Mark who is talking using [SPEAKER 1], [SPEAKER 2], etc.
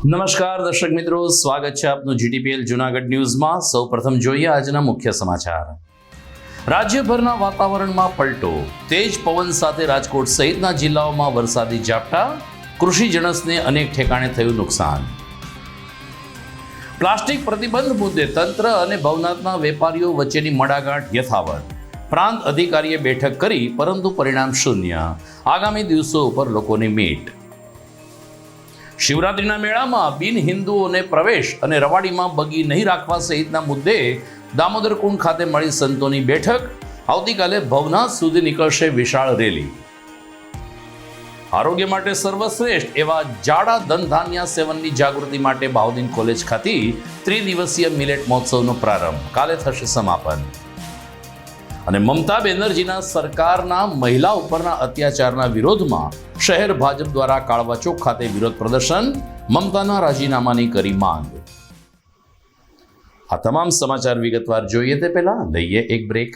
[SPEAKER 1] નમસ્કાર દર્શક મિત્રો, સ્વાગત છે આપનું જીટીપીએલ જૂનાગઢ ન્યૂઝમાં। સૌપ્રથમ જોઈએ આજના મુખ્ય સમાચાર। રાજ્યભરના વાતાવરણમાં પલટો, તેજ પવન સાથે રાજકોટ સહિતના જિલ્લાઓમાં વરસાદી ઝાપટા, કૃષિ જણસને અનેક ઠેકાણે થયું નુકસાન। પ્લાસ્ટિક પ્રતિબંધ મુદ્દે તંત્ર અને ભવનાથના વેપારીઓ વચ્ચેની મડાગાંઠ યથાવત, પ્રાંત અધિકારીએ બેઠક કરી પરંતુ પરિણામ શૂન્ય, આગામી દિવસો ઉપર લોકોની મીટ। શિવરાત્રિના મેળામાં બિન હિન્દુઓને પ્રવેશ અને રવાડીમાં બગી નહીં રાખવા સહિતના મુદ્દે દામોદર કુંડ ખાતે મળી સંતોની બેઠક, આવતીકાલે ભવનાથ સુધી નીકળશે વિશાળ રેલી। આરોગ્ય માટે સર્વશ્રેષ્ઠ એવા જાડા ધનધાન્યા સેવનની જાગૃતિ માટે બાઉદીન કોલેજ ખાતે ત્રિદિવસીય મિલેટ મહોત્સવનો પ્રારંભ, કાલે થશે સમાપન। અને મમતા બેનર્જીના સરકારના મહિલા ઉપરના અત્યાચારના વિરોધમાં શહેર ભાજપ દ્વારા કાળવા ચોક ખાતે વિરોધ પ્રદર્શન, મમતાના રાજીનામાની કરી માંગ। આ તમામ સમાચાર વિગતવાર જોઈએ તે પહેલા લઈએ એક બ્રેક।